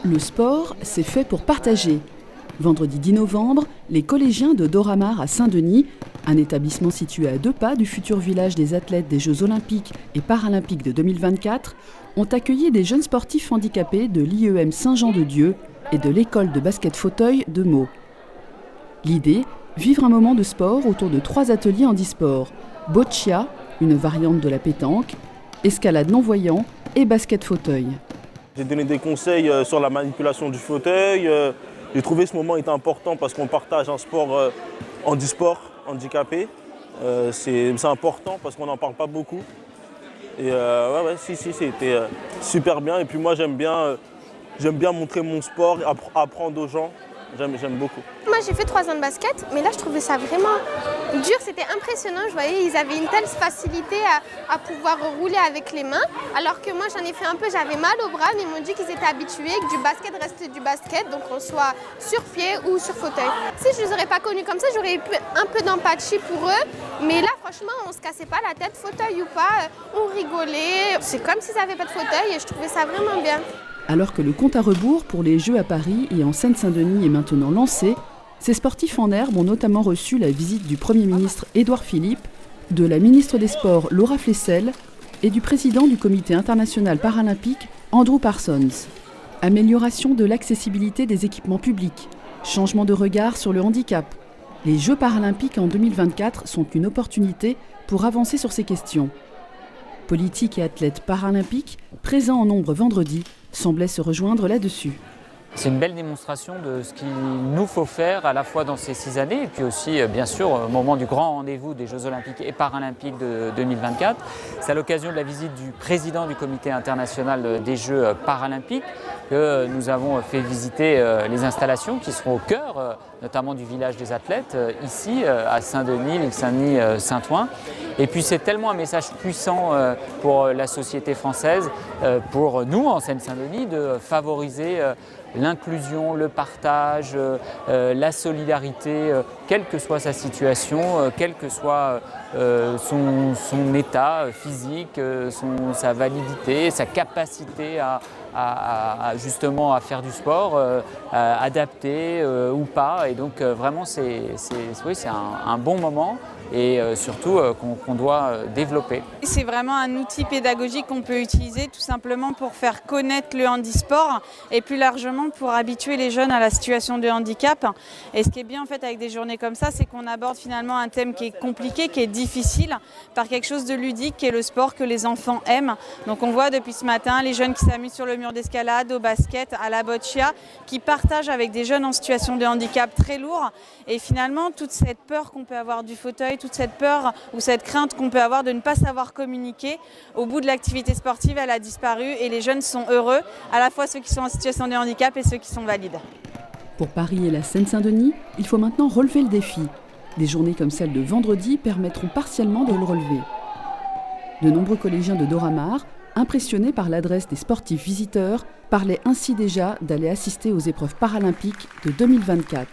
Le sport, c'est fait pour partager. Vendredi 10 novembre, les collégiens de Doramar à Saint-Denis, un établissement situé à 2 pas du futur village des athlètes des Jeux Olympiques et Paralympiques de 2024, ont accueilli des jeunes sportifs handicapés de l'IEM Saint-Jean-de-Dieu et de l'école de basket fauteuil de Meaux. L'idée, vivre un moment de sport autour de 3 ateliers handisport, boccia, une variante de la pétanque, escalade non-voyant et basket fauteuil. J'ai donné des conseils sur la manipulation du fauteuil. J'ai trouvé ce moment était important parce qu'on partage un sport handisport, handicapé. C'est important parce qu'on n'en parle pas beaucoup. Et c'était super bien. Et puis moi j'aime bien montrer mon sport, apprendre aux gens. J'aime beaucoup. Moi j'ai fait 3 ans de basket, mais là je trouvais ça vraiment dur, c'était impressionnant. Je voyais ils avaient une telle facilité à pouvoir rouler avec les mains, alors que moi j'en ai fait un peu, j'avais mal au bras, mais ils m'ont dit qu'ils étaient habitués, que du basket reste du basket, donc qu'on soit sur pied ou sur fauteuil. Si je ne les aurais pas connus comme ça, j'aurais eu un peu d'empathie pour eux, mais là franchement on se cassait pas la tête, fauteuil ou pas, on rigolait. C'est comme s'ils n'avaient pas de fauteuil et je trouvais ça vraiment bien. Alors que le compte à rebours pour les Jeux à Paris et en Seine-Saint-Denis est maintenant lancé, ces sportifs en herbe ont notamment reçu la visite du Premier ministre Édouard Philippe, de la ministre des Sports Laura Flessel et du président du Comité international paralympique Andrew Parsons. Amélioration de l'accessibilité des équipements publics, changement de regard sur le handicap. Les Jeux paralympiques en 2024 sont une opportunité pour avancer sur ces questions. Politiques et athlètes paralympiques, présents en nombre vendredi, semblaient se rejoindre là-dessus. C'est une belle démonstration de ce qu'il nous faut faire à la fois dans ces 6 années et puis aussi bien sûr au moment du grand rendez-vous des Jeux Olympiques et Paralympiques de 2024. C'est à l'occasion de la visite du président du Comité international des Jeux Paralympiques que nous avons fait visiter les installations qui seront au cœur notamment du village des athlètes ici à Saint-Denis, l'île Saint-Denis, Saint-Ouen. Et puis c'est tellement un message puissant pour la société française, pour nous en Seine-Saint-Denis, de favoriser l'inclusion, le partage, la solidarité, quelle que soit sa situation, quel que soit son état physique, sa validité, sa capacité justement à faire du sport, adapté ou pas. Et donc vraiment c'est un bon moment et surtout qu'on doit développer. C'est vraiment un outil pédagogique qu'on peut utiliser tout simplement pour faire connaître le handisport et plus largement pour habituer les jeunes à la situation de handicap. Et ce qui est bien en fait avec des journées comme ça, c'est qu'on aborde finalement un thème qui est compliqué, qui est difficile, par quelque chose de ludique qui est le sport que les enfants aiment. Donc on voit depuis ce matin les jeunes qui s'amusent sur le mur d'escalade, au basket, à la boccia, qui partagent avec des jeunes en situation de handicap très lourd. Et finalement toute cette peur qu'on peut avoir du fauteuil, toute cette peur ou cette crainte qu'on peut avoir de ne pas savoir communiquer, au bout de l'activité sportive, elle a disparu et les jeunes sont heureux, à la fois ceux qui sont en situation de handicap et ceux qui sont valides. Pour Paris et la Seine-Saint-Denis, il faut maintenant relever le défi. Des journées comme celle de vendredi permettront partiellement de le relever. De nombreux collégiens de Doramar, impressionnés par l'adresse des sportifs visiteurs, parlaient ainsi déjà d'aller assister aux épreuves paralympiques de 2024.